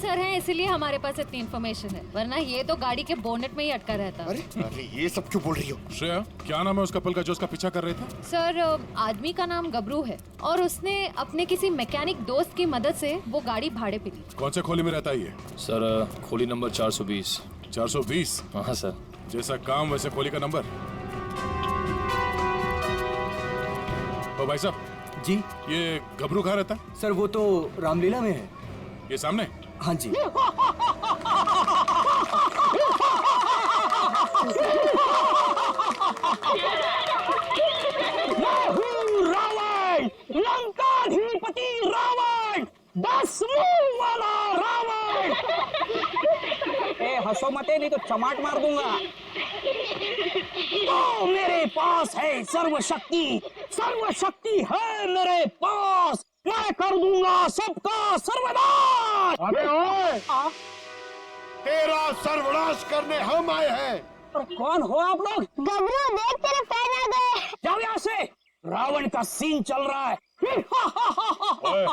Sir हैं इसीलिए हमारे पास इतनी इन्फॉर्मेशन है, वरना ये तो गाड़ी के बोनेट में ही अटका रहता। अरे ये सब क्यों बोल रही हो? श्रेया, क्या नाम है उस कपल का जो उसका पीछा कर रहे थे? सर आदमी का नाम गबरू है और उसने अपने किसी मैकेनिक दोस्त की मदद से वो गाड़ी भाड़े पे ली। कौन से खोली में रहता है ये? सर खोली नंबर 420। 420? हाँ सर। जैसा काम वैसे खोली का नंबर। ओ भाई साहब जी ये गबरू कहाँ रहता है? सर वो तो रामलीला में है। ये सामने? हाँ जी। रावण, लंकाधिपति रावण, 10 मुंह वाला रावण। ए हंसो मते नहीं तो चमाट मार दूंगा। तो मेरे पास है सर्वशक्ति, सर्वशक्ति है मेरे पास। मैं कर दूंगा सबका सर्वनाश। अबे ओए, तेरा सर्वनाश करने हम आए हैं। और कौन हो आप लोग? गबरू देख तेरे पैर आ गए। जाओ यहाँ से, रावण का सीन चल रहा है। ओए,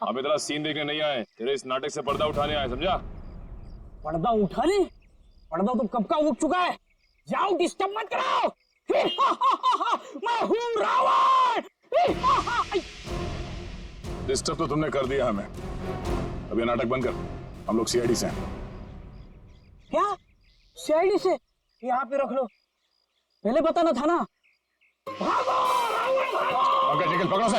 हम इतना सीन देखने नहीं आए, तेरे इस नाटक से पर्दा उठाने आए, समझा? पर्दा उठाने? पर्दा तो कब का उठ चुका है। जाओ, डिस्टर्ब मत कराओ। मैं हूँ रावण। डिस्टर्ब तो तुमने कर दिया हमें। अब ये नाटक बंद कर, हम लोग सीआईडी से हैं। क्या सीआईडी से? यहाँ पे रख लो, पहले बताना था ना। भागो रावण भागो। ओके निकल, पकड़ो से।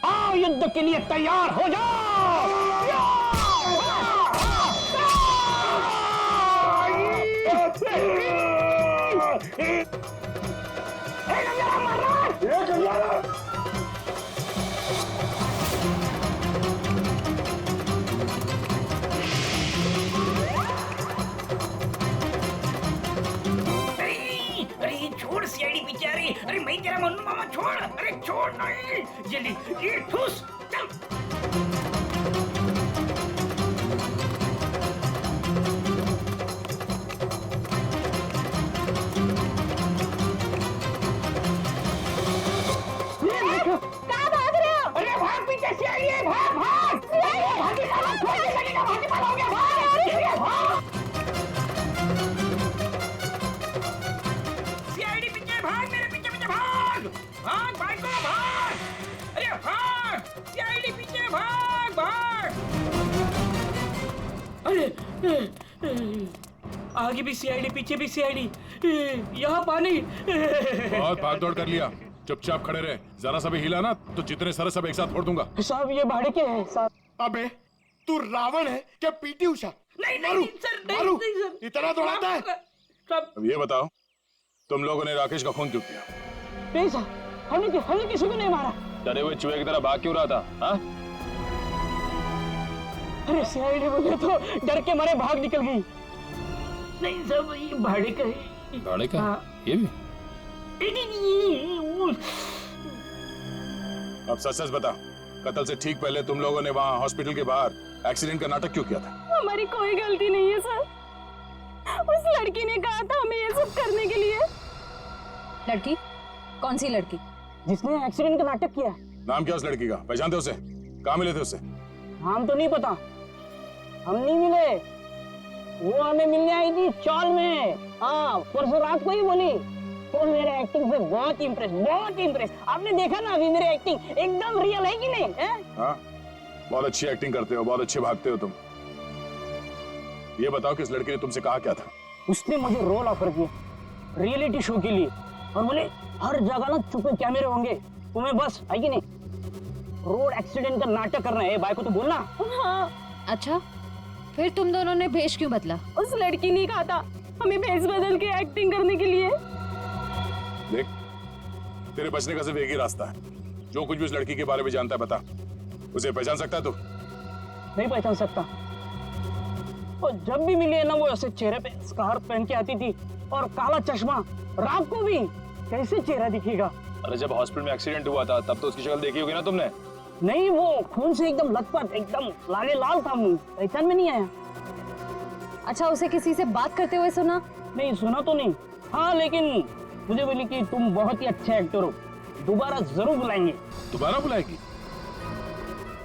आओ युद्ध के लिए तैयार हो जाओ। अरे छोड़ सीआईडी पीछे आ रही। अरे मैं तेरा मन्नू मामा, छोड़। अरे छोड़ नहीं, जल्दी ये ठूस चल। कहाँ भाग रहे हो? अरे भाग, पीछे सीआईडी है, भाग भाग। भागी साला, छोड़ लगेगा, भागी भागोगे, भाग। सीआईडी पीछे भाग, मेरे पीछे पीछे भाग। भाग भाग को भाग। अरे भाग, सीआईडी पीछे भाग भाग। अरे आगे भी सीआईडी, पीछे भी सीआईडी, यहाँ पानी। बहुत भाग दौड़ कर लिया, चुपचाप खड़े रहे। जरा सा भी हिला ना तो जितने सारे सब एक साथ फोड़ दूंगा। साहब ये भाड़े के हैं साहब। अबे तू रावण है क्या पीटी उषा? नहीं मारू, नहीं सर, मारू। नहीं सर। इतना दौड़ाता है? सब अब ये बताओ, तुम लोगों ने राकेश का खून क्यों किया? नहीं साहब, हमने किसी को नहीं मारा। डरे हुए चूहे की तरह भाग क्यों रहा था? हाँ? अरे सीआईडी मुझे तो डर के मारे भाग निकल गई। नहीं सब ये भाड़े का है। गाड़ी का? हाँ। ये भी? अब सच सच बता, कत्ल से ठीक पहले तुम लोगों ने वहाँ हॉस्पिटल के बाहर एक्सीडेंट का नाटक क्यों किया था? हमारी कोई गलती नहीं है सर। उस लड़की ने कहा था हमें ये सब करने के लिए। लड़की? कौन सी लड़की? जिसने एक्सीडेंट का नाटक किया। नाम क्या उस लड़की का? पहचानते उसे? कहाँ मिले थे उससे? नाम तो नहीं पता, हम नहीं मिले। वो हमें मिलने आई थी चौल में। हाँ, परसों रात को ही बोली। तो मेरे एक्टिंग से बहुत इम्प्रेस। आपने देखा ना अभी मेरी एक्टिंग एकदम रियल है कि नहीं है? हाँ, बहुत अच्छी एक्टिंग करते हो, बहुत अच्छे भागते हो तुम। ये बताओ कि इस लड़की ने तुमसे कहा क्या था? उसने मुझे रोल ऑफर किया रियलिटी शो के लिए और बोले हर जगह ना छुपे कैमरे होंगे, तुम्हें बस है कि नहीं रोड एक्सीडेंट का नाटक करना है। भाई को तो बोलना। हाँ। अच्छा, फिर तुम दोनों ने भेष क्यों बदला? उस लड़की ने कहा था हमें भेष बदल के एक्टिंग करने के लिए। देख, तेरे बचने का सिर्फ एक ही रास्ता है। जो कुछ भी उस लड़की के बारे में जानता है बता। उसे पहचान सकता है तू? नहीं पहचान सकता। और जब भी मिली है ना, वो ऐसे चेहरे पे स्कार्फ पहन के आती थी और काला चश्मा। रात को भी कैसे चेहरा दिखेगा? अरे जब हॉस्पिटल में एक्सीडेंट हुआ था तब तो उसकी शक्ल देखी होगी ना तुमने? नहीं, वो खून से एकदम लथपथ, एकदम लाले लाल था मुंह, पहचान में नहीं आया। अच्छा, उसे किसी से बात करते हुए सुना? नहीं, सुना तो नहीं। हाँ, लेकिन मुझे बोली कि तुम बहुत ही अच्छे एक्टर हो, दोबारा जरूर बुलाएंगे। दोबारा बुलाएगी?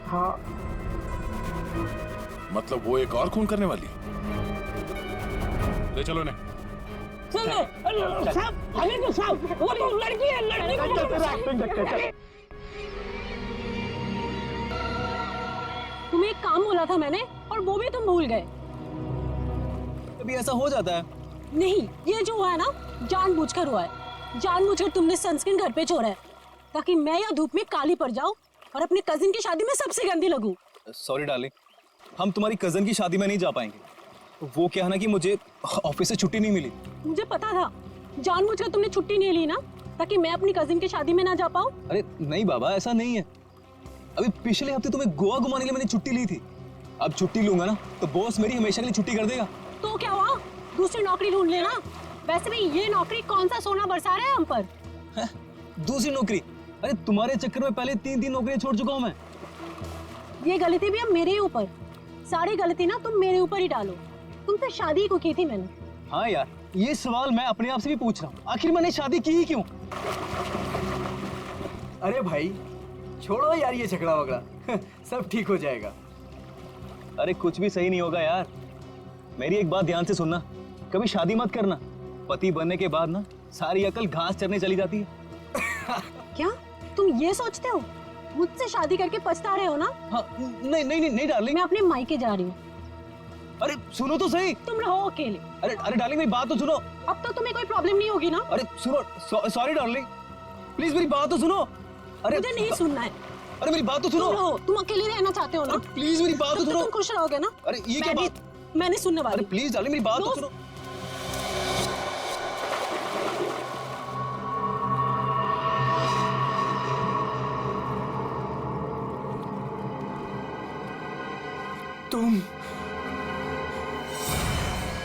हाँ। मतलब वो एक और खून करने वाली? ले चलो इन्हें। साहब, हमें तो साहब, वो लड़की है, लड़की को तुम्हें एक काम बोला था मैंने और वो भी तुम भूल गए। अभी ऐसा हो जाता है। नहीं, ये जो हुआ है ना, जानबूझकर हुआ है। जानबूझकर तुमने सनस्क्रीन घर पे छोड़ा है ताकि मैं या धूप में काली पड़ जाऊं और अपने कजिन की शादी में सबसे गंदी लगूं। सॉरी डार्लिंग, हम तुम्हारी कजन की शादी में नहीं जा पाएंगे। वो क्या है ना कि मुझे ऑफिस से छुट्टी नहीं मिली। मुझे पता था, जानबूझकर तुमने छुट्टी नहीं ली ना ताकि मैं अपनी कजिन की शादी में ना जा पाऊं। अरे नहीं बाबा, ऐसा नहीं है। अभी पिछले हफ्ते तुम्हें गोवा घुमाने के लिए मैंने छुट्टी ली थी। अब छुट्टी लूंगा ना तो बॉस मेरी हमेशा के लिए छुट्टी कर देगा। तो क्या हुआ, दूसरी नौकरी ढूंढ लेना। वैसे भी ये नौकरी कौन सा सोना बरसा रहा है हम पर। दूसरी नौकरी? अरे तुम्हारे चक्कर में पहले 3 नौकरियां छोड़ चुका हूं मैं। ये गलती भी अब मेरे ही ऊपर। सारी गलती ना तुम मेरे ऊपर ही डालो। तुमसे शादी को की थी मैंने। हाँ यार, ये सवाल मैं अपने आप से भी पूछ रहा हूँ, आखिर मैंने शादी की ही क्यों? अरे भाई छोड़ो यार ये झगड़ा वगड़ा सब ठीक हो जाएगा। अरे कुछ भी सही नहीं होगा यार। मेरी एक बात ध्यान से सुनना, कभी शादी मत करना। पति बनने के बाद ना सारी अकल घास चरने चली जाती है। क्या तुम ये सोचते हो मुझसे शादी करके पछता रहे हो ना? हाँ, नहीं डार्लिंग। मैं अपने मायके जा रही हूँ। अरे सुनो तो सही। तुम रहो अकेले। अरे डार्लिंग मेरी बात तो सुनो। अब तो तुम्हें कोई प्रॉब्लम नहीं होगी ना? अरे सुनो, सॉरी डार्लिंग, प्लीज मेरी बात तो सुनो। अरे मुझे नहीं सुनना है। अरे मेरी बात तो सुनो। तुम रहो, तुम अकेले रहना चाहते हो ना? प्लीज मेरी बात तो सुनो। तुम खुश रहोगे ना? अरे ये क्या बात? मैं नहीं सुनने वाली। अरे प्लीज डार्लिंग मेरी बात तो सुनो।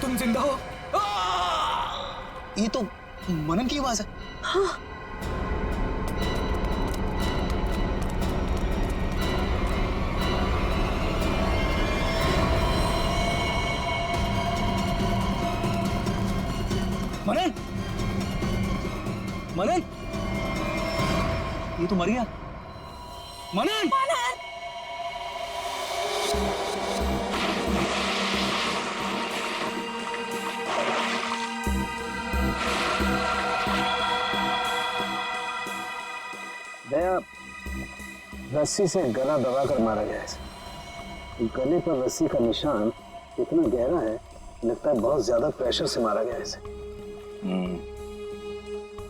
तुम जिंदा हो? ये तो मनन की आवाज है। हाँ। मनन, मनन, ये तो मर गया। मनन, दया, रस्सी से गला दबाकर मारा गया है। गले पर रस्सी का निशान इतना गहरा है, लगता है बहुत ज्यादा प्रेशर से मारा गया है इसे।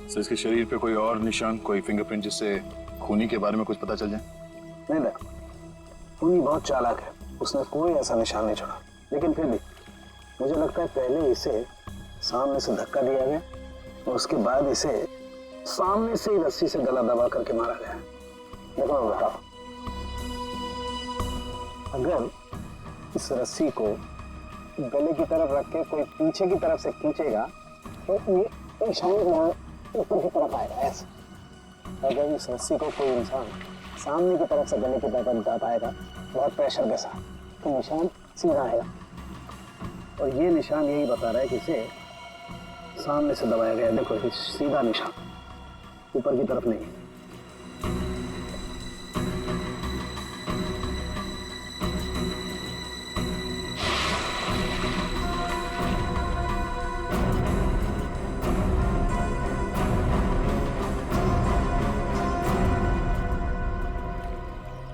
तो इसके शरीर पे कोई और निशान, कोई फिंगरप्रिंट जिससे खूनी के बारे में कुछ पता चल जाए? नहीं देखो, खूनी बहुत चालाक है, उसने कोई ऐसा निशान नहीं छोड़ा। लेकिन फिर भी मुझे लगता है पहले इसे सामने से धक्का दिया गया और उसके बाद इसे सामने से ही रस्सी से गला दबा करके मारा गया। देखो मैं बताओ, अगर इस रस्सी को गले की तरफ रख के कोई पीछे की तरफ से खींचेगा तो ये निशान ऊपर की तरफ आएगा ऐसे। अगर इस रस्सी को कोई इंसान सामने की तरफ से गले की तरफ दबाएगा बहुत प्रेशर के साथ, तो निशान सीधा आएगा। और ये निशान यही बता रहा है कि इसे सामने से दबाया गया। देखो सीधा निशान, ऊपर की तरफ नहीं।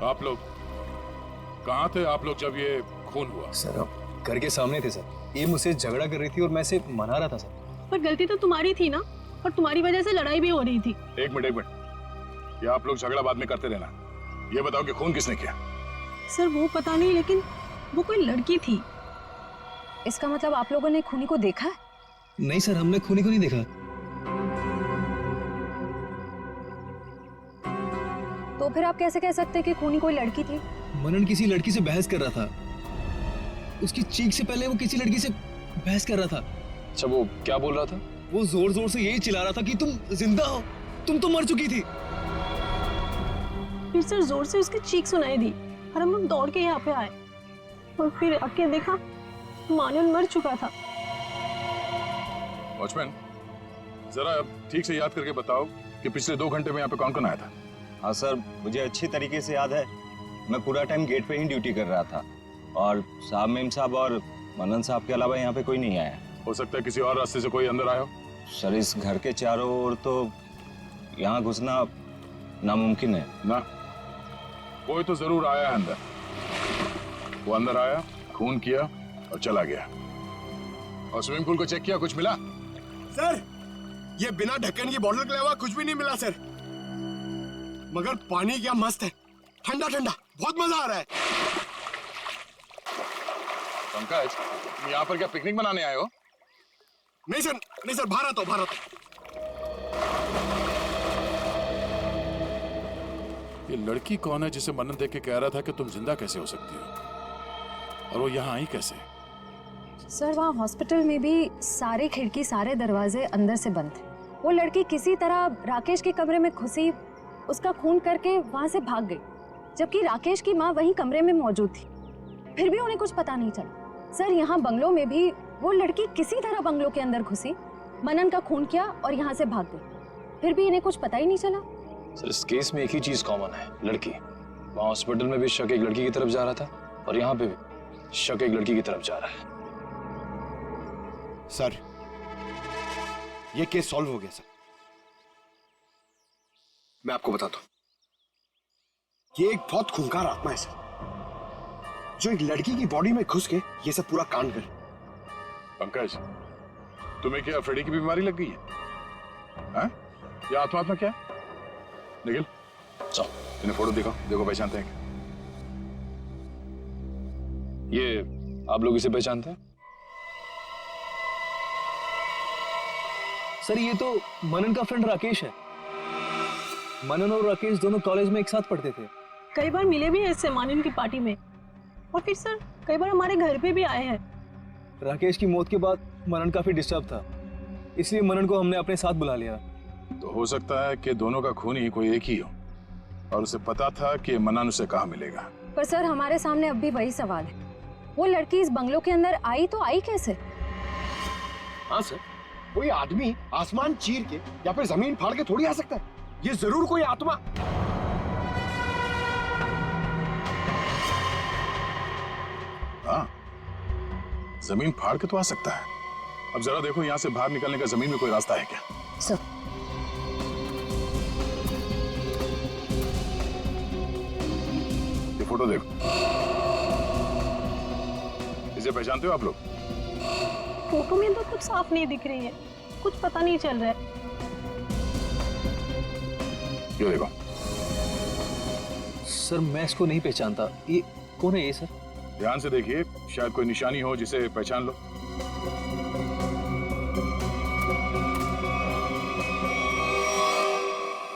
आप लोग कहाँ थे? आप लोग जब ये खून हुआ? सर अब घर के सामने थे सर। ये मुझसे झगड़ा कर रही थी और मैं इसे मना रहा था सर। पर गलती तो तुम्हारी थी ना, और तुम्हारी वजह से लड़ाई भी हो रही थी। एक मिनट, ये आप लोग झगड़ा बाद में करते रहना। ये बताओ कि खून किसने किया? सर वो पता नहीं, लेकिन वो कोई लड़की थी। इसका मतलब आप लोगों ने खूनी को देखा है? नहीं सर, हमने खूनी को नहीं देखा। तो फिर आप कैसे कह सकते हैं कि खूनी कोई लड़की थी? मनन किसी लड़की से बहस कर रहा था। उसकी चीख से पहले वो किसी लड़की से बहस कर रहा था। अच्छा, वो क्या बोल रहा था? वो जोर जोर से यही चिल्ला रहा था कि तुम जिंदा हो, तुम तो मर चुकी थी। फिर सर जोर से उसकी चीख सुनाई दी और हम लोग दौड़ के यहाँ पे आए और फिर आके देखा मानन मर चुका था। वॉचमैन, जरा ठीक से याद करके बताओ कि पिछले 2 घंटे में यहाँ पे कौन कौन आया था? हाँ सर, मुझे अच्छी तरीके से याद है। मैं पूरा टाइम गेट पे ही ड्यूटी कर रहा था और साहब, मेम साहब और मनन साहब के अलावा यहाँ पे कोई नहीं आया। हो सकता है किसी और रास्ते से कोई अंदर आया हो। सर, इस घर के चारों ओर तो यहाँ घुसना नामुमकिन है ना, कोई तो जरूर आया है अंदर। वो अंदर आया, खून किया और चला गया। और स्विमिंग पूल को चेक किया, कुछ मिला? सर, ये बिना ढक्कन की बोतल के अलावा कुछ भी नहीं मिला सर। मगर पानी क्या मस्त है, ठंडा ठंडा, बहुत मजा आ रहा है। पंकज, तुम यहाँ पर क्या पिकनिक मनाने आए हो? नहीं सर, बाहर आता हूं। ये लड़की कौन है जिसे मनन देख के कह रहा था कि तुम जिंदा कैसे हो सकती हो, और वो यहाँ आई कैसे? सर, वहाँ हॉस्पिटल में भी सारे खिड़की, सारे दरवाजे अंदर से बंद थे। वो लड़की किसी तरह राकेश के कमरे में घुसी, उसका खून करके वहाँ से भाग गई, जबकि राकेश की माँ वहीं कमरे में मौजूद थी। फिर भी उन्हें कुछ पता नहीं चला। सर, यहाँ बंगलों में भी वो लड़की किसी तरह बंगलों के अंदर घुसी, मनन का खून किया और यहाँ से भाग गई। फिर भी इन्हें कुछ पता ही नहीं चला। सर, इस केस में एक ही चीज कॉमन है, लड़की। वहाँ हॉस्पिटल में भी शक एक लड़की की तरफ जा रहा था और यहाँ पे भी शक एक लड़की की तरफ जा रहा है। सर, ये केस सॉल्व हो गया सर। मैं आपको बताता हूं, ये एक बहुत खूंखार आत्मा है सर, जो एक लड़की की बॉडी में घुस के ये सब पूरा कांड करे। पंकज, तुम्हें क्या फ्रेडी की बीमारी लग गई है? हाँ? ये आत्मा क्या है? निखिल, चलो इन्हें फोटो देखो पहचानते हैं क्या? ये आप लोग इसे पहचानते हैं? सर, ये तो मनन का फ्रेंड राकेश है। मनन और राकेश दोनों कॉलेज में एक साथ पढ़ते थे। कई बार मिले भी हैं इससे मानन की पार्टी में, और फिर सर कई बार हमारे घर पे भी आए हैं। राकेश की मौत के बाद मनन काफी डिस्टर्ब था, इसलिए मनन को हमने अपने साथ बुला लिया। तो हो सकता है कि दोनों का खून ही कोई एक ही हो और उसे पता था कि मनन उसे कहाँ मिलेगा। पर सर, हमारे सामने अब भी वही सवाल है, वो लड़की इस बंगलों के अंदर आई तो आई कैसे? हाँ सर, कोई आदमी आसमान चीर के या फिर जमीन फाड़ के थोड़ी आ सकता है। ये जरूर कोई आत्मा। हाँ, जमीन फाड़ के तो आ सकता है। अब जरा देखो, यहाँ से बाहर निकलने का जमीन में कोई रास्ता है क्या? सर, ये फोटो देखो, इसे पहचानते हो आप लोग? फोटो में तो कुछ साफ नहीं दिख रही है, कुछ पता नहीं चल रहा है। ये देखो। सर, मैं इसको नहीं पहचानता। ये कौन है ये सर? ध्यान से देखिए, शायद कोई निशानी हो जिसे पहचान लो।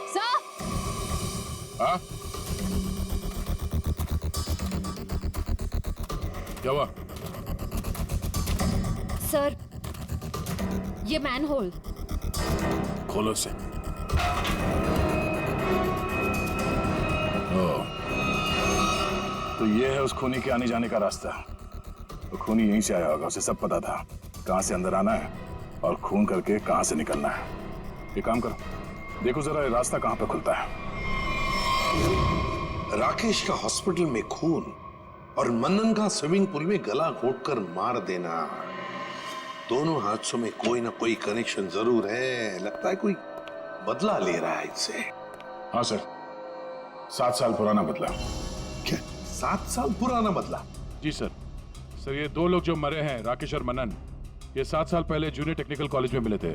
सर! हाँ? क्या हुआ? सर, ये मैनहोल। खोलो से। तो ये है उस खूनी के आने जाने का रास्ता। तो खूनी यहीं से आया होगा, उसे सब पता था कहां से अंदर आना है और खून करके कहां से निकलना है। ये काम करो, देखो जरा ये रास्ता कहां पे खुलता है। राकेश का हॉस्पिटल में खून और मनन का स्विमिंग पूल में गला घोटकर मार देना, दोनों हादसों में कोई ना कोई कनेक्शन जरूर है। लगता है कोई बदला ले रहा है इससे। हाँ सर, 7 साल पुराना बदला। क्या 7 साल पुराना बदला? जी सर। सर, ये 2 लोग जो मरे हैं, राकेश और मनन, ये 7 साल पहले जूनियर टेक्निकल कॉलेज में मिले थे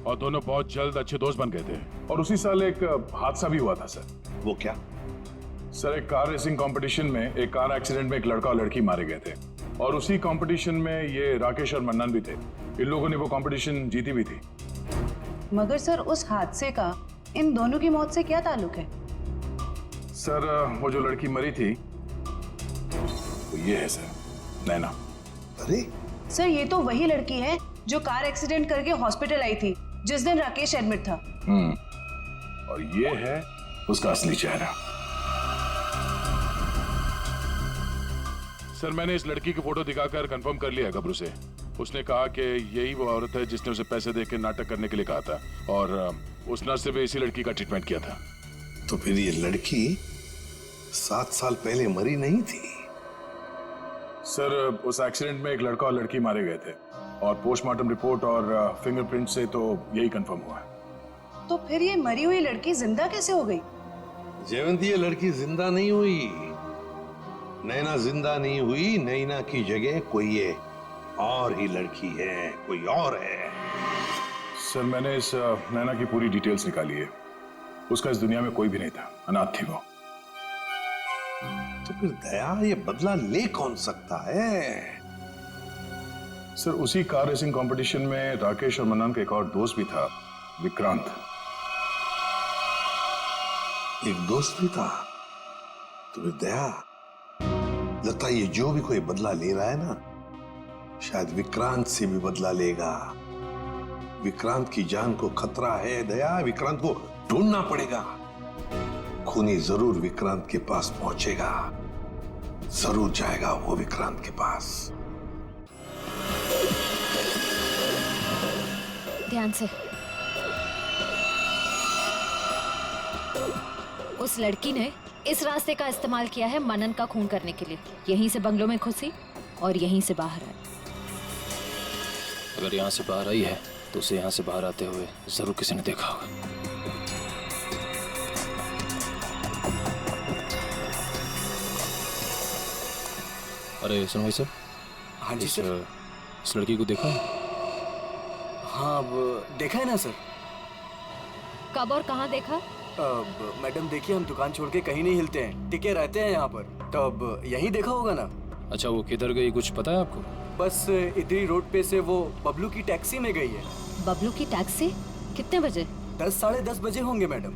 और दोनों बहुत जल्द अच्छे दोस्त बन गए थे। और उसी साल एक हादसा भी हुआ था सर। वो क्या? सर, एक कार रेसिंग कंपटीशन में एक कार एक्सीडेंट में एक लड़का और लड़की मारे गए थे और उसी कंपटीशन में ये राकेश और मनन भी थे। इन लोगों ने वो कंपटीशन जीती भी थी। मगर सर, उस हादसे का इन दोनों की मौत से क्या ताल्लुक है? सर, वो जो लड़की मरी थी ये है सर, नैना। अरे सर ये तो वही लड़की है जो कार एक्सीडेंट करके हॉस्पिटल आई थी जिस दिन राकेश एडमिट था। और ये है उसका असली चेहरा। सर मैंने इस लड़की की फोटो दिखाकर कंफर्म कर लिया है गबरू से। उसने कहा कि यही वो औरत है जिसने उसे पैसे देकर नाटक करने के लिए कहा था, और उस नर्स से भी इसी लड़की का ट्रीटमेंट किया था। तो फिर ये लड़की 7 साल पहले मरी नहीं थी? सर उस एक्सीडेंट में एक लड़का और लड़की मारे गए थे, और पोस्टमार्टम रिपोर्ट और फिंगरप्रिंट से तो यही कंफर्म हुआ है। तो फिर ये मरी हुई लड़की जिंदा कैसे हो गई? जयवंती, ये लड़की जिंदा नहीं हुई। नैना जिंदा नहीं हुई। नैना की जगह कोई ये और ही लड़की है, कोई और है। सर मैंने इस नैना की पूरी डिटेल्स निकाली है। उसका इस दुनिया में कोई भी नहीं था, अनाथ थी वो। तो फिर दया ये बदला ले कौन सकता है? सर उसी कार रेसिंग कंपटीशन में राकेश और मनन का एक और दोस्त भी था, विक्रांत। एक दोस्त भी था? तो फिर दया, लगता है ये जो भी कोई बदला ले रहा है ना, शायद विक्रांत से भी बदला लेगा। विक्रांत की जान को खतरा है दया, विक्रांत को ढूंढना पड़ेगा। खूनी जरूर विक्रांत के पास पहुंचेगा, जरूर जाएगा वो विक्रांत के पास। ध्यान से। उस लड़की ने इस रास्ते का इस्तेमाल किया है मनन का खून करने के लिए। यहीं से बंगलों में घुसी और यहीं से बाहर आई। अगर यहाँ से बाहर आई है तो उसे यहाँ से बाहर आते हुए जरूर किसी ने देखा होगा। अरे सुनो भाई साहब। हाँ जी सर। इस लड़की को देखा? हाँ अब देखा है ना सर। कब और कहाँ देखा? अब मैडम देखिए, हम दुकान छोड़ के कहीं नहीं हिलते हैं, टिके रहते हैं यहाँ पर, तो अब यहीं देखा होगा ना। अच्छा वो किधर गई कुछ पता है आपको? बस इधरी रोड पे से वो बबलू की टैक्सी में गई है। बबलू की टैक्सी? कितने बजे? 10 साढ़े 10 बजे होंगे मैडम।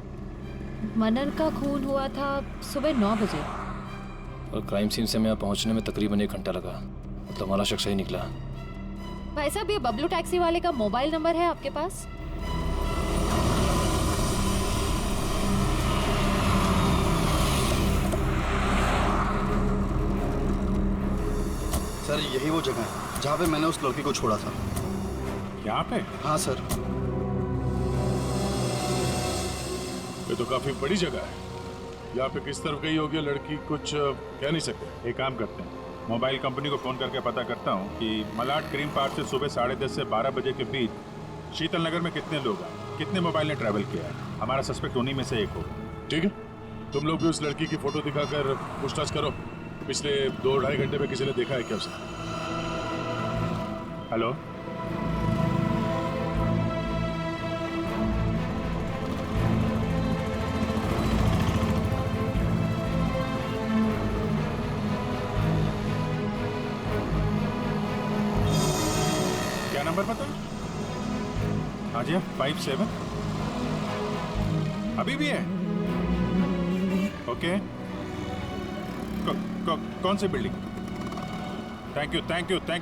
मनन का खून हुआ था सुबह 9 बजे। और क्राइम सीन से मैं यहाँ पहुँचने में तकरीबन 1 घंटा लगा। मतलब हमारा शख्स ही निकला। भाई साहब ये बबलू टैक्सी वाले का मोबाइल नंबर है आपके पास? सर यही वो जगह है जहाँ पे मैंने उस लड़की को छोड़ा था। यहाँ पे? हाँ सर। ये तो काफी बड़ी जगह है। यहाँ पे किस तरफ गई होगी लड़की कुछ कह नहीं सकते। एक काम करते हैं, मोबाइल कंपनी को फोन करके पता करता हूँ कि मलाड क्रीम पार्क से सुबह 10:30 से 12 बजे के बीच शीतल नगर में कितने लोग हैं, कितने मोबाइल ने ट्रैवल किया है। हमारा सस्पेक्ट उन्हीं में से एक होगा। ठीक है, तुम लोग भी उस लड़की की फोटो दिखाकर पूछताछ करो। पिछले 2-2.5 घंटे में किसी ने देखा है क्या उसे? हेलो, क्या नंबर पता? हाँ जी 57 अभी भी है? ओके कौन सी building? Thank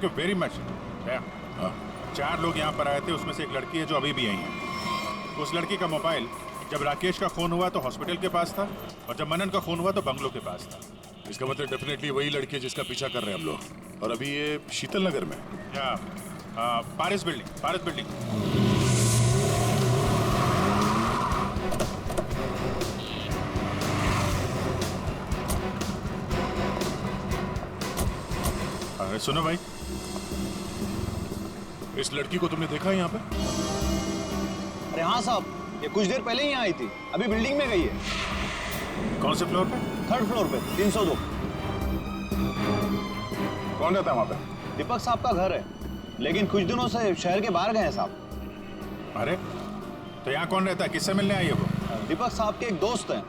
you very much. 4 लोग यहाँ पर आए थे, उसमें से एक लड़की है जो अभी भी आई है। उस लड़की का मोबाइल जब राकेश का खून हुआ तो हॉस्पिटल के पास था, और जब मनन का खून हुआ तो बंगलो के पास था। इसका मतलब डेफिनेटली वही लड़की है जिसका पीछा कर रहे हैं हम लोग। और अभी ये शीतल नगर में। या पारिस बिल्डिंग। अरे सुनो भाई, इस लड़की को तुमने देखा है यहाँ पे? अरे हाँ साहब, ये कुछ देर पहले ही यहाँ आई थी, अभी बिल्डिंग में गई है। कौन से फ्लोर पे? 3rd फ्लोर पे 302। कौन रहता है वहाँ पे? दीपक साहब का घर है, लेकिन कुछ दिनों से शहर के बाहर गए हैं साहब। अरे तो यहाँ कौन रहता है, किससे मिलने आई है वो? दीपक साहब के एक दोस्त हैं,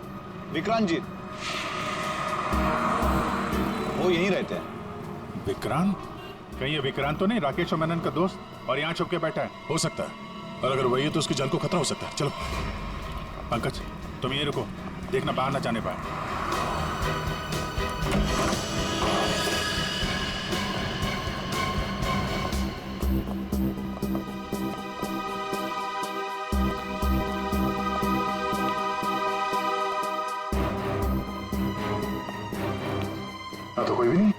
विक्रांत जी, वो यहीं रहते हैं। विक्रांत? कहीं ये विक्रांत तो नहीं राकेश और मनन का दोस्त, और यहाँ छुप के बैठा है? हो सकता है, और अगर वही है तो उसकी जान को खतरा हो सकता है। चलो पंकज तुम ये रुको, देखना बाहर ना जाने पाए। तो कोई भी नहीं।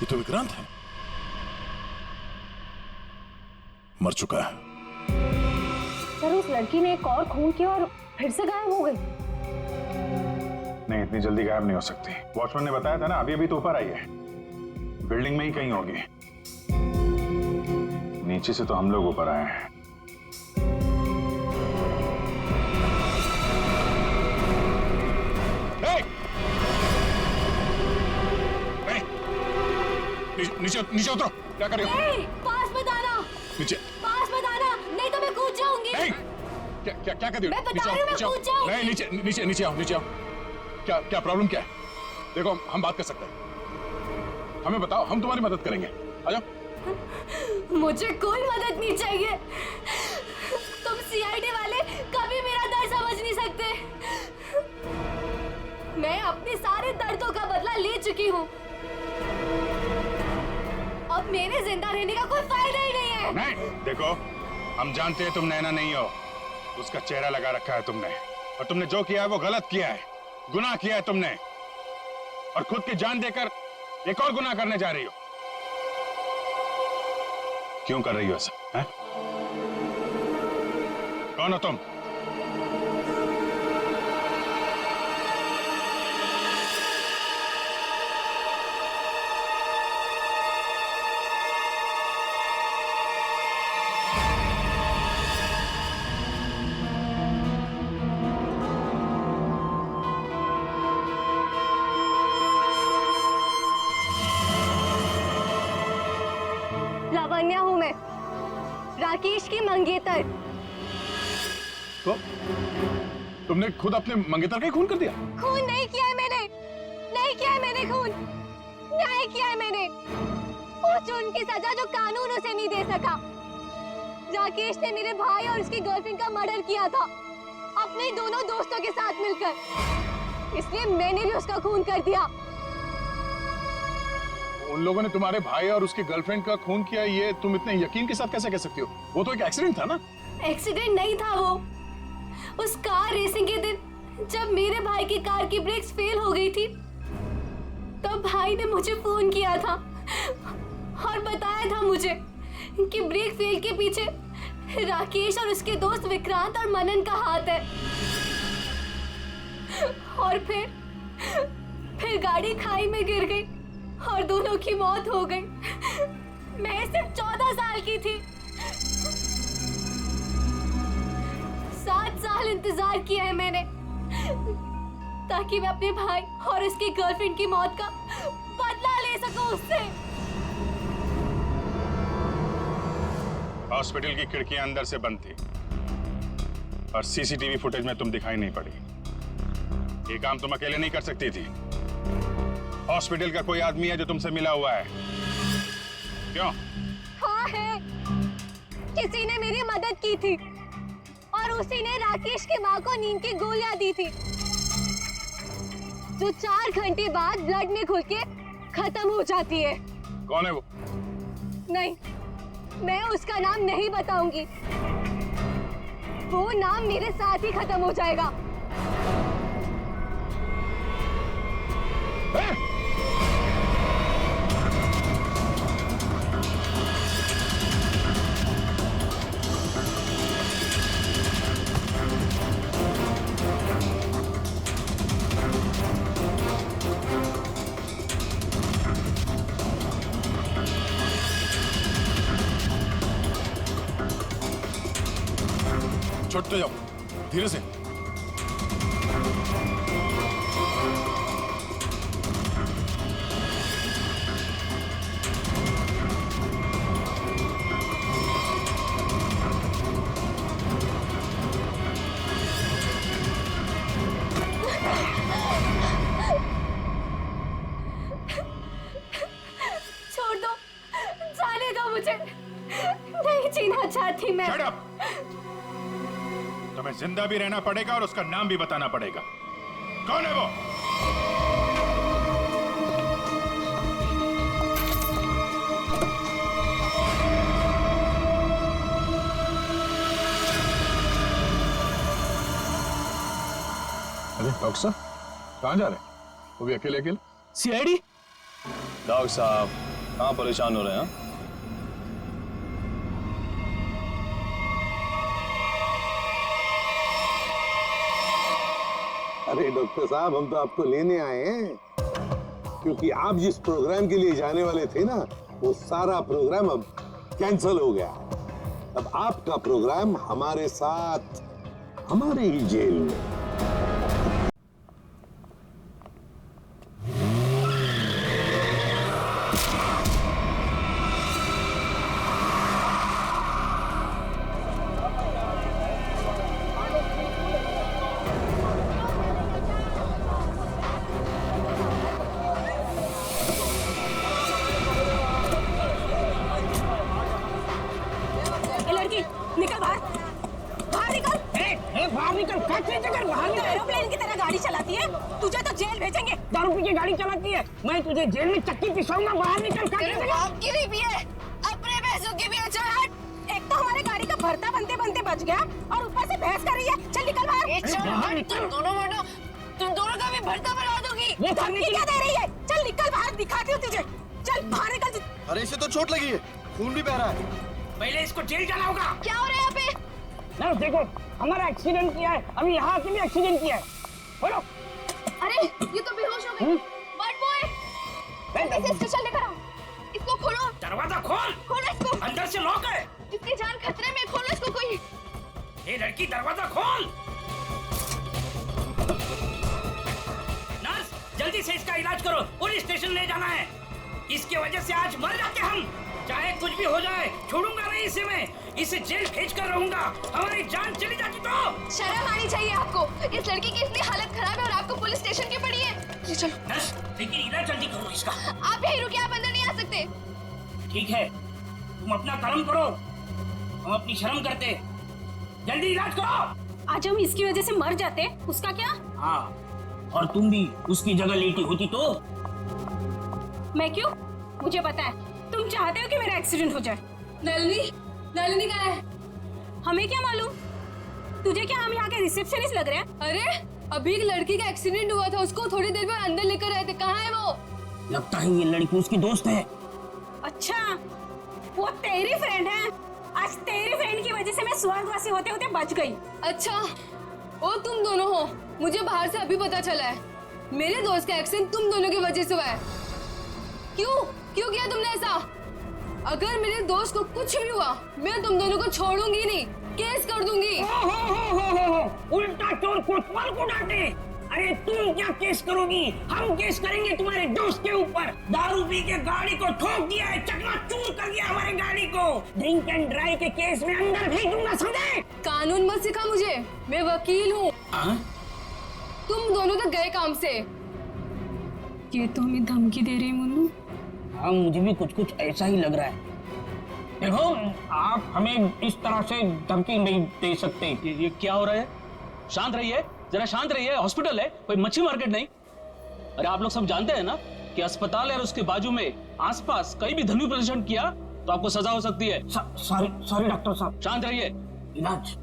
ये तो विक्रांत है, मर चुका है। सर उस लड़की ने एक और खून किया और फिर से गायब हो गई। नहीं, इतनी जल्दी गायब नहीं हो सकती। वॉचमैन ने बताया था ना, अभी अभी तो ऊपर आई है, बिल्डिंग में ही कहीं होगी। नीचे से तो हम लोग ऊपर आए हैं। नीचे उतरो, क्या कर रहे हो? पास मत आना, नीचे पास मत आना, नहीं तो मैं कूद जाऊंगी। नहीं, क्या कर रही हो? मैं बता रही हूँ, मैं कूद जाऊंगी। नहीं, नीचे आओ। क्या प्रॉब्लम क्या है? देखो हम बात कर सकते हैं, हमें बताओ, हम तुम्हारी मदद करेंगे। आ जाओ। मुझे कोई मदद नहीं चाहिए। तुम सीआईडी वाले कभी मेरा दर्द समझ नहीं सकते। मैं अपने सारे दर्दों का बदला ले चुकी हूँ। अब मेरे जिंदा रहने का कोई फायदा ही नहीं है। नहीं, देखो हम जानते हैं तुम नैना नहीं हो, उसका चेहरा लगा रखा है तुमने, और तुमने जो किया है वो गलत किया है, गुनाह किया है तुमने, और खुद की जान देकर एक और गुनाह करने जा रही हो। क्यों कर रही हो ऐसा? हैं? कौन हो तुम? लावण्या हूँ मैं, राकेश की मंगेतर। तो तुमने खुद अपने मंगेतर का ही खून कर दिया? खून नहीं किया है मैंने, नहीं किया है मैंने खून, न्याय किया है मैंने। उस जुर्म की सजा जो कानून उसे नहीं दे सका। राकेश ने मेरे भाई और उसकी गर्लफ्रेंड का मर्डर किया था, अपने दोनों दोस्तों के साथ मिलकर, इसलिए मैंने भी उसका खून कर दिया। उन लोगों ने तुम्हारे भाई और उसकी गर्लफ्रेंड का खून किया, ये तुम इतने यकीन के साथ कैसे कह सकती हो? वो तो एक एक्सीडेंट था ना? एक्सीडेंट नहीं था वो। उस कार रेसिंग के दिन जब मेरे भाई की कार की ब्रेक्स फेल हो गई थी, तब भाई ने मुझे फोन किया था और बताया था मुझे कि ब्रेक फेल के पीछे राकेश और उसके दोस्त विक्रांत और मनन का हाथ है। और फिर गाड़ी खाई में गिर गई और दोनों की मौत हो गई। मैं सिर्फ 14 साल की थी। 7 साल इंतजार किया है मैंने, ताकि मैं अपने भाई और उसकी गर्लफ्रेंड की मौत का बदला ले सकूं उससे। हॉस्पिटल की खिड़कियां अंदर से बंद थी और सीसीटीवी फुटेज में तुम दिखाई नहीं पड़ी। ये काम तुम अकेले नहीं कर सकती थी। हॉस्पिटल का कोई आदमी है जो तुमसे मिला हुआ है? क्यों? हाँ है, किसी ने मेरी मदद की थी और उसी ने राकेश की माँ को नींद की गोलियां दी थी, जो 4 घंटे बाद ब्लड में घुल के खत्म हो जाती है। कौन है वो? नहीं, मैं उसका नाम नहीं बताऊंगी। वो नाम मेरे साथ ही खत्म हो जाएगा। छोड़ते जाओ, धीरे से। छोड़ दो, जाने दो मुझे, नहीं जीना चाहती मैं। Shut up! तुम्हें तुम्हें जिंदा भी रहना पड़ेगा और उसका नाम भी बताना पड़ेगा। कौन है वो? अरे डॉक्टर साहब कहाँ जा रहे हैं? वो भी अकेले अकेले? सीआईडी? डॉक्टर साहब कहाँ परेशान हो रहे हैं? अरे डॉक्टर साहब, हम तो आपको लेने आए हैं, क्योंकि आप जिस प्रोग्राम के लिए जाने वाले थे ना, वो सारा प्रोग्राम अब कैंसिल हो गया। अब आपका प्रोग्राम हमारे साथ, हमारे ही जेल में। निकल बाहर, बाहर निकल। बाहर निकल, बाहर निकल। एरोप्लेन की तरह गाड़ी चलाती है, तुझे तो जेल भेजेंगे। दारू पी के गाड़ी चलाती है, मैं तुझे जेल में चक्की पिसाऊंगा। बाहर निकल। की भी है, अपने पैसों की भी है। चल हट। एक तो हमारे गाड़ी का भरता बनते बनते बच गया और ऊपर से बहस कर रही है। चल निकल बाहर। तुम दोनों का भी भरता बना दूंगी। ये धमकी क्या दे रही है? चल निकल बाहर, दिखाती हूँ तुझे। चल बाहर निकल। अरे इसे तो चोट लगी है, खून भी बह रहा है। पहले इसको जेल जाना होगा। क्या हो रहा है यहाँ पे? नर्स देखो, हमारा एक्सीडेंट किया है, अभी यहाँ से भी एक्सीडेंट किया है। बोलो। अरे ये तो बेहोश हो गई। बट बॉय, इसे स्टेशन लेकर आओ। इसको खोलो। दरवाजा खोल। खोलो इसको। अंदर से लॉक है। इसकी जान खतरे में, खोलो इसको कोई। ये लड़की, दरवाजा खोल। नर्स जल्दी से इसका इलाज करो, पुलिस स्टेशन ले जाना है। इसकी वजह से आज मर जाते हम। चाहे कुछ भी हो जाए, छोड़ूंगा नहीं इसे मैं। इसे जेल भेज कर रहूंगा। हमारी जान चली जाती तो। शर्म आनी चाहिए आपको। इस लड़की की इतनी हालत खराब है और आपको पुलिस स्टेशन की पड़ी है। जी चलो। नर्स लेकिन इलाज जल्दी करो इसका। आप यहीं रुकिए, आप अंदर नहीं आ सकते। ठीक है, तुम अपना कर्म करो, हम अपनी शर्म करते। जल्दी इलाज करो। आज हम इसकी वजह से मर जाते, उसका क्या? हाँ, और तुम भी उसकी जगह लेटी होती तो। मैं क्यों? मुझे पता है तुम चाहते हो कि मेरा एक्सीडेंट हो जाए। नलिनी कहाँ है? हमें क्या मालूम? तुझे क्या हम यहाँ के रिसेप्शनिस्ट लग रहे हैं? अरे अभी एक लड़की का एक्सीडेंट हुआ था, उसको थोड़ी देर में अंदर लेकर आए थे। कहाँ है वो? लगता है ये लड़की उसकी दोस्त है। अच्छा, वो तेरी फ्रेंड है। आज तेरी फ्रेंड की वजह से मैं स्वर्गवासी होते होते बच गई। अच्छा, वो तुम दोनों हो? मुझे बाहर से अभी पता चला है। मेरे दोस्त का एक्सीडेंट तुम दोनों की वजह से हुआ है। क्यों किया तुमने ऐसा? अगर मेरे दोस्त को कुछ भी हुआ, मैं तुम दोनों को छोड़ूंगी नहीं, केस कर दूंगी। उल्टा चोर कोतवाल को डांटे। अरे तुम क्या केस करोगी? हम केस करेंगे तुम्हारे दोस्त के ऊपर। दारू पी के गाड़ी को ठोक दिया है, चकनाचूर कर दिया हमारी गाड़ी को। ड्रिंक एंड ड्राइव के केस में अंदर भेज दूंगा, समझे? कानून मत सिखा मुझे, मैं वकील हूँ। तुम दोनों तो गए काम से। ये तो हमें धमकी दे रही है मुन्नू। हाँ, मुझे भी कुछ ऐसा ही लग रहा है। देखो, आप हमें इस तरह से धमकी नहीं दे सकते। ये क्या हो रहा है? शांत रहिए, जरा शांत रहिए। हॉस्पिटल है, कोई मच्छी मार्केट नहीं। अरे आप लोग सब जानते हैं ना कि अस्पताल है और उसके बाजू में आसपास कहीं भी ध्वनि प्रदर्शन किया तो आपको सजा हो सकती है। सॉरी डॉक्टर साहब। शांत रहिए। इलाज।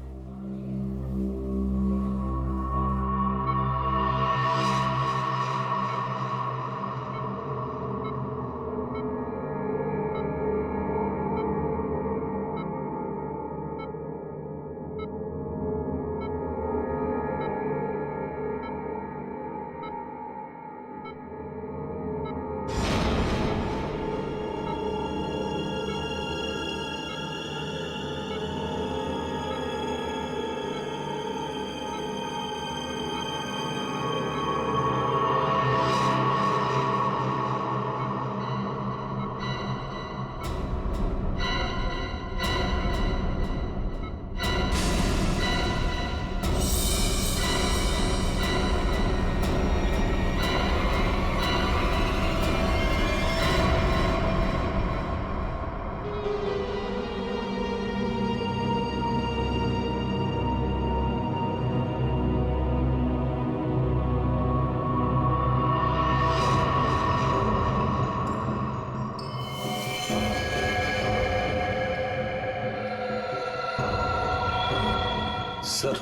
सर,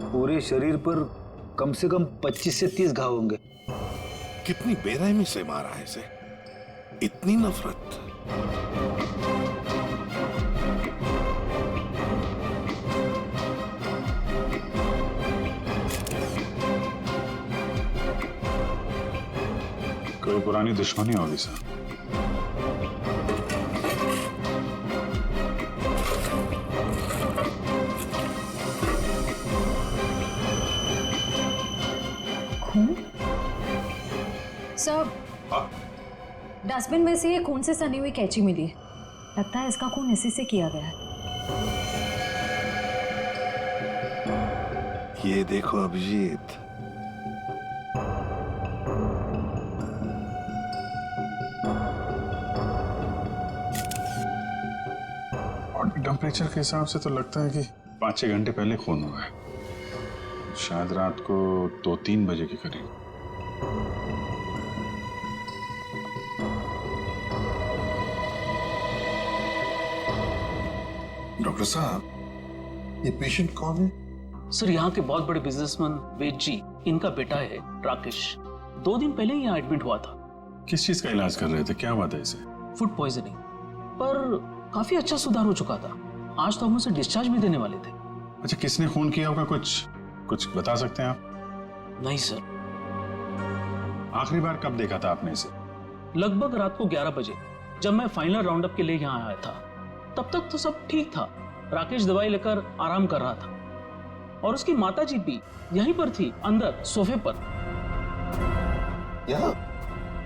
पूरे शरीर पर कम से कम 25 से 30 घाव होंगे। कितनी बेरहमी से मारा है इसे, इतनी नफरत। कोई पुरानी दुश्मनी होगी सर। खून? सर, डस्टबिन में से ये खून से सनी हुई कैंची मिली है। लगता है इसका खून इसी से किया गया है। ये देखो अभिजीत, बॉडी टेम्परेचर के हिसाब से तो लगता है कि 5-6 घंटे पहले खून हुआ है। शायद रात को 2-3 बजे के करीब। डॉक्टर साहब, ये पेशेंट कौन है? सर, यहाँ के बहुत बड़े बिजनेसमैन वेद जी, इनका बेटा है राकेश। 2 दिन पहले ही यहाँ एडमिट हुआ था। किस चीज का इलाज कर रहे थे? क्या बात है इसे? फूड पॉइजनिंग, पर काफी अच्छा सुधार हो चुका था। आज तो हम उसे डिस्चार्ज भी देने वाले थे। अच्छा, किसने खून किया होगा? कुछ बता सकते हैं आप? नहीं सर। आखिरी बार कब देखा था आपने इसे? लगभग रात को 11 बजे, जब मैं फाइनल राउंड अप के लिए यहाँ आया था। तब तक तो सब ठीक था। राकेश दवाई लेकर आराम कर रहा था और उसकी माताजी भी यहीं पर थी, अंदर सोफे पर। यहाँ?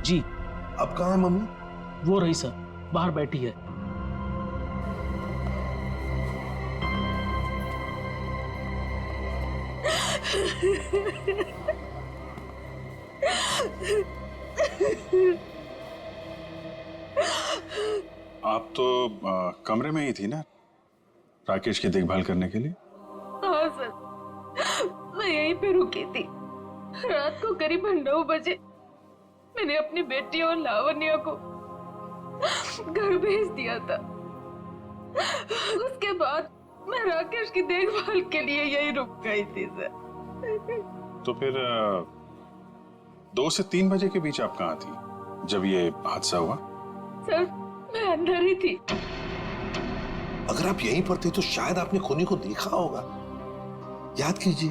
जी। अब कहाँ है मम्मी? वो रही सर, बाहर बैठी है। आप तो कमरे में ही थी ना राकेश की देखभाल करने के लिए? हाँ सर, मैं यहीं पे रुकी थी। रात को करीब 9 बजे मैंने अपनी बेटी और लावण्या को घर भेज दिया था। उसके बाद मैं राकेश की देखभाल के लिए यहीं रुक गई थी सर। तो फिर 2 से 3 बजे के बीच आप कहाँ थी जब ये हादसा हुआ? सर, मैं अंदर ही थी। अगर आप यहीं पर थे तो शायद आपने खूनी को देखा होगा। याद कीजिए,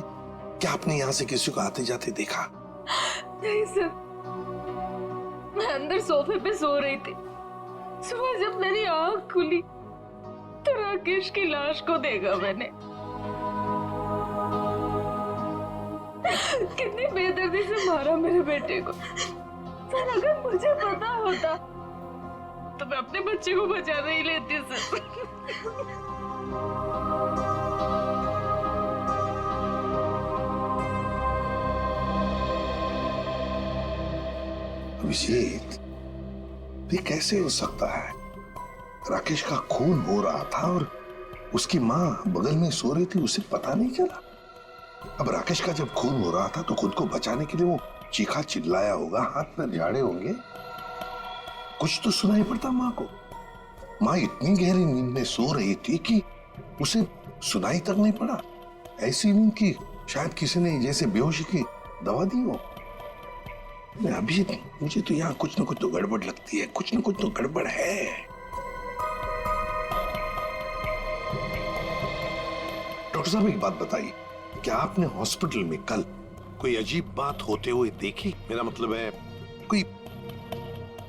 क्या आपने यहाँ से किसी को आते जाते देखा? नहीं सर, मैं अंदर सोफे पे सो रही थी। सुबह जब मेरी आंख खुली तो राकेश की लाश को देखा मैंने। कितनी बेदर्दी से मारा मेरे बेटे को। सर, अगर मुझे पता होता तो मैं अपने बच्चे को बचा नहीं लेती सर। अभिजीत, ये कैसे हो सकता है? राकेश का खून हो रहा था और उसकी माँ बगल में सो रही थी, उसे पता नहीं चला। अब राकेश का जब खून हो रहा था तो खुद को बचाने के लिए वो चीखा चिल्लाया होगा, हाथ में झाड़े होंगे, कुछ तो सुनाई पड़ता माँ को। माँ इतनी गहरी नींद में सो रही थी कि उसे सुनाई तक नहीं पड़ा। ऐसी नींद की शायद किसी ने जैसे बेहोशी की दवा दी हो। अभी मुझे तो यहाँ कुछ ना कुछ तो गड़बड़ लगती है, कुछ ना कुछ तो गड़बड़ है। डॉक्टर साहब, एक बात बताइए, क्या आपने हॉस्पिटल में कल कोई अजीब बात होते हुए देखी? मेरा मतलब है कोई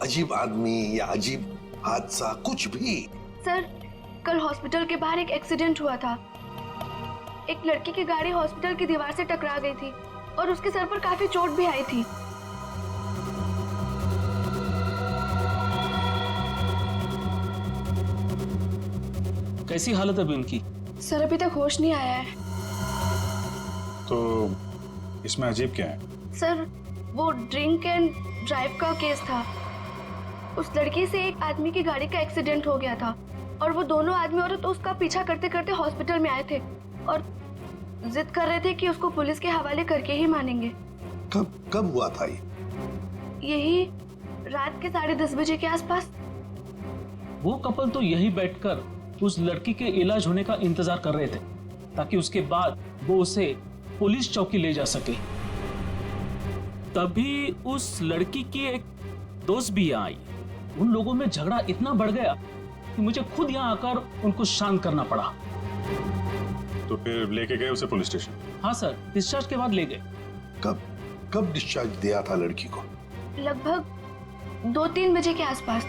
अजीब आदमी या अजीब हादसा, कुछ भी? सर, कल हॉस्पिटल के बाहर एक एक्सीडेंट हुआ था। एक लड़की की गाड़ी हॉस्पिटल की दीवार से टकरा गई थी और उसके सर पर काफी चोट भी आई थी। कैसी हालत है अभी उनकी? सर, अभी तक होश नहीं आया है। तो इसमें अजीब क्या है? सर, वो ड्रिंक एंड ड्राइव का केस था। उस लड़की से एक आदमी की गाड़ी का एक्सीडेंट हो गया था और वो दोनों आदमी औरत उसका पीछा करते करते हॉस्पिटल में आए थे और जिद कर रहे थे कि उसको पुलिस के हवाले करके ही मानेंगे। कब हुआ था ये? यही रात के 10:30 बजे के आसपास। वो कपल तो यही बैठकर उस लड़की के इलाज होने का इंतजार कर रहे थे। ताकि उसके बाद वो उसे पुलिस चौकी ले जा सके। तभी उस लड़की की एक दोस्त भी यहाँ आई। उन लोगों में झगड़ा इतना बढ़ गया कि मुझे खुद यहाँ आकर उनको शांत करना पड़ा। तो फिर लेके गए उसे पुलिस स्टेशन? हाँ सर, डिस्चार्ज के बाद ले गए। कब डिस्चार्ज दिया था लड़की को? लगभग 2-3 बजे के आसपास।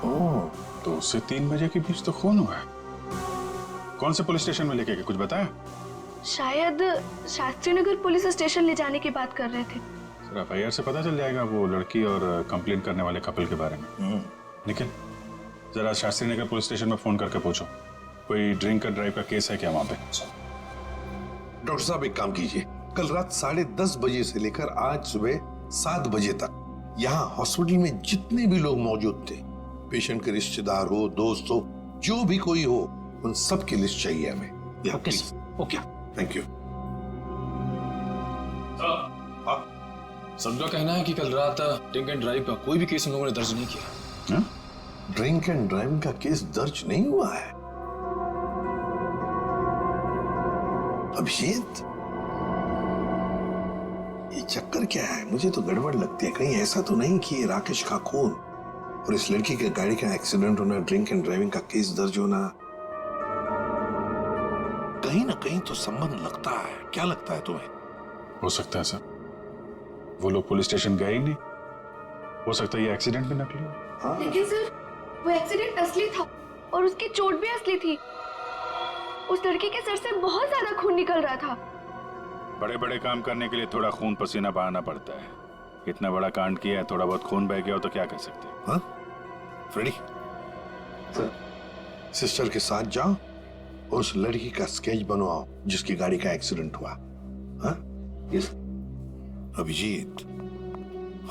ओह, तो उससे 3 बजे के बीच तो खून हुआ है। कौन से पुलिस स्टेशन में लेके गए, कुछ बताया? शायद शास्त्री नगर पुलिस स्टेशन ले जाने की बात कर रहे थे। सर, एफआईआर से पता चल जाएगा वो लड़की और कंप्लेंट करने वाले कपल के बारे में। निखिल, जरा शास्त्री नगर पुलिस स्टेशन में फोन करके पूछो कोई ड्रिंक एंड ड्राइव का केस है क्या वहां पे। डॉक्टर साहब एक काम कीजिए, कल रात 10:30 बजे से लेकर आज सुबह 7 बजे तक यहाँ हॉस्पिटल में जितने भी लोग मौजूद थे, पेशेंट के रिश्तेदार हो, दोस्त हो, जो भी कोई हो, उन सब की लिस्ट चाहिए हमें। Okay sir, okay, thank you. सबका कहना है कि कल रात ड्रिंक एंड ड्राइव का कोई भी केस उन लोगों ने दर्ज नहीं किया। ड्रिंक एंड ड्राइविंग का केस दर्ज नहीं हुआ है? अभिजीत, ये चक्कर क्या है? मुझे तो गड़बड़ लगती है। कहीं ऐसा तो नहीं कि राकेश का खून और इस लड़की के गाड़ी का एक्सीडेंट होना, ड्रिंक एंड ड्राइविंग का केस दर्ज होना, कहीं ना कहीं तो संबंध लगता है। क्या लगता है तुम्हें? हो सकता है सर, वो लोग पुलिस स्टेशन गए ही नहीं। हो सकता है ये एक्सीडेंट भी नकली हो। लेकिन सर, वो एक्सीडेंट असली था और उसकी चोट भी असली थी। उस लड़की के सर से बहुत ज्यादा खून निकल रहा था। बड़े बड़े काम करने के लिए थोड़ा खून पसीना बहाना पड़ता है। इतना बड़ा कांड किया है, थोड़ा बहुत खून बह गया हो तो क्या कह सकते हैं? हाँ? फ्रेडी, सिस्टर के साथ जाओ और उस लड़की का स्केच बनवाओ जिसकी गाड़ी का एक्सीडेंट हुआ। हाँ? यस। अभिजीत,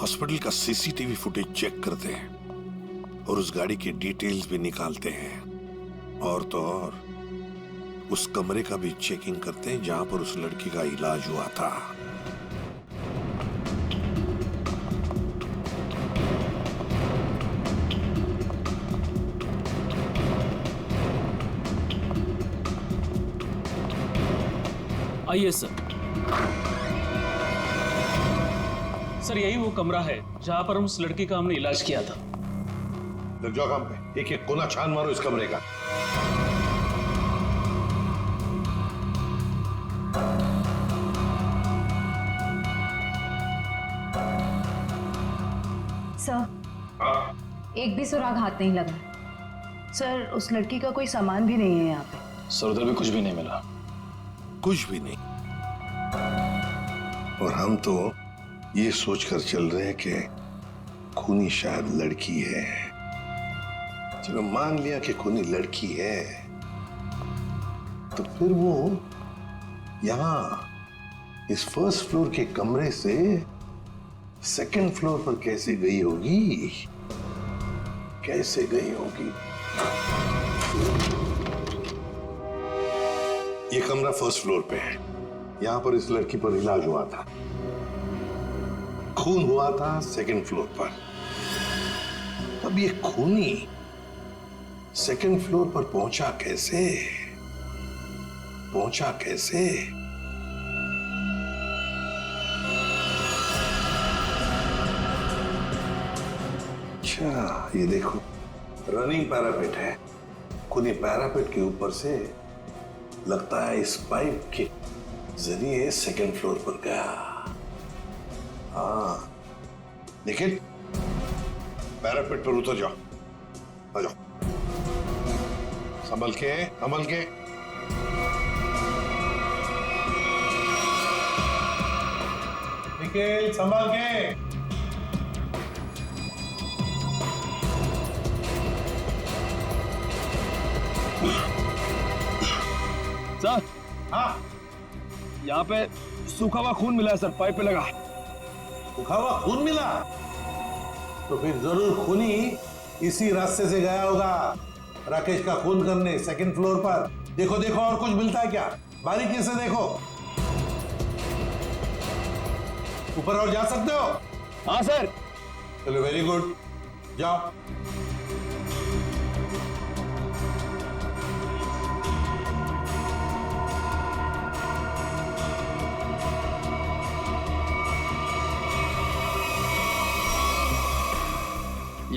हॉस्पिटल का सीसीटीवी फुटेज चेक करते हैं और उस गाड़ी की डिटेल्स भी निकालते हैं। और तो और उस कमरे का भी चेकिंग करते हैं जहां पर उस लड़की का इलाज हुआ था। आइए सर। सर, यही वो कमरा है जहां पर उस लड़की का हमने इलाज किया था। लग जाओ काम पे, एक एक कोना छान मारो इस कमरे का। सर, एक भी सुराग हाथ नहीं लगा। सर, उस लड़की का कोई सामान भी नहीं है यहाँ पे। सर, उधर भी कुछ भी नहीं मिला। कुछ भी नहीं। और हम तो ये सोचकर चल रहे हैं कि खूनी शायद लड़की है। चलो मान लिया कि खूनी लड़की है, तो फिर वो यहां इस फर्स्ट फ्लोर के कमरे से सेकंड फ्लोर पर कैसे गई होगी? कैसे गई होगी? ये कमरा फर्स्ट फ्लोर पे है। यहां पर इस लड़की पर इलाज हुआ था। खून हुआ था सेकंड फ्लोर पर। अब ये खूनी सेकंड फ्लोर पर पहुंचा कैसे? पहुंचा कैसे? अच्छा, ये देखो, रनिंग पैरापेट है। खूनी पैरापेट के ऊपर से लगता है इस पाइप के जरिए सेकंड फ्लोर पर गया। हाँ, देखिए, पैरापेट पर उतर जाओ। आ जाओ, संभल के, संभल के। निखिल, संभल के। सर, हाँ, यहाँ पे सूखा हुआ खून मिला है सर, पाइप पे लगा। सूखा हुआ खून मिला? तो फिर जरूर खूनी इसी रास्ते से गया होगा राकेश का खून करने सेकंड फ्लोर पर। देखो देखो, और कुछ मिलता है क्या? बारीकी से देखो। ऊपर और जा सकते हो? हाँ सर। चलो, वेरी गुड, जाओ।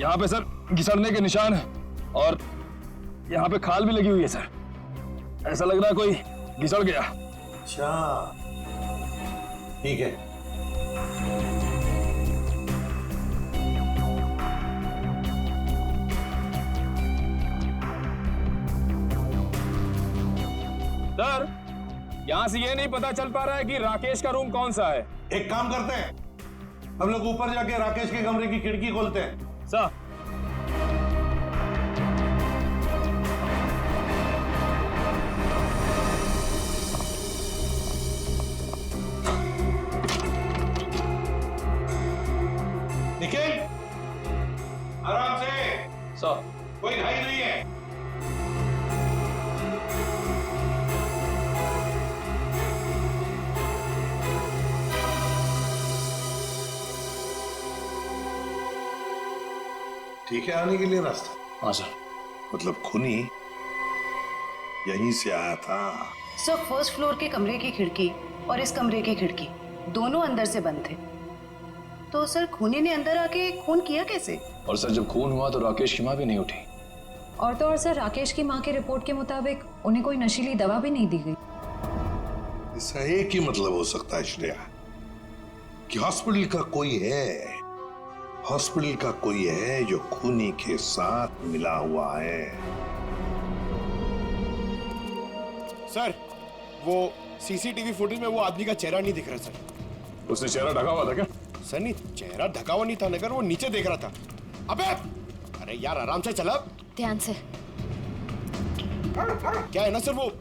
यहाँ पे सर घिसड़ने के निशान है और यहाँ पे खाल भी लगी हुई है सर। ऐसा लग रहा है कोई घिसड़ गया। अच्छा, ठीक है। सर, यहाँ से ये नहीं पता चल पा रहा है कि राकेश का रूम कौन सा है। एक काम करते हैं, हम लोग ऊपर जाके राकेश के कमरे की खिड़की खोलते हैं। सर, निखिल, आराम से। सर, कोई घाई नहीं है। ठीक है आने के लिए रास्ता? हाँ सर। मतलब खूनी यहीं से आया था? सर, फर्स्ट फ्लोर के कमरे की खिड़की और इस कमरे की खिड़की दोनों अंदर से बंद थे। तो सर, खूनी ने अंदर आके खून किया कैसे? और सर जब खून हुआ तो राकेश की माँ भी नहीं उठी। और तो और सर, राकेश की माँ की रिपोर्ट के मुताबिक उन्हें कोई नशीली दवा भी नहीं दी गई। इसका एक ही मतलब हो सकता है श्रेया, कि हॉस्पिटल का कोई है, हॉस्पिटल का कोई है जो खूनी के साथ मिला हुआ है। सर, वो सीसीटीवी फुटेज में वो आदमी का चेहरा नहीं दिख रहा सर। उसने चेहरा ढका हुआ था क्या? सर नहीं, चेहरा ढका हुआ नहीं था, मगर वो नीचे देख रहा था। अबे, अरे यार आराम से चला। ध्यान से। क्या है ना सर, वो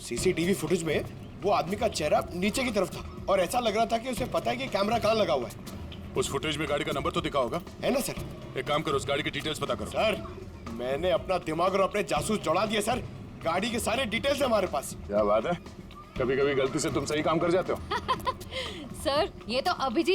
सीसीटीवी फुटेज में वो आदमी का चेहरा नीचे की तरफ था और ऐसा लग रहा था कि उसे पता है कि कैमरा कहाँ लगा हुआ है। उस फुटेज में गाड़ी का नंबर तो दिखा होगा? है ना सर। एक काम करो, उस गाड़ी की डिटेल्स पता करो। सर, मैंने अपना दिमाग और अपने जासूस जोड़ा दिए सर। गाड़ी के सारे डिटेल्स है हमारे पास। क्या बात है, कभी कभी गलती से तुम सही काम कर जाते हो। सर, ये तो अभिजीत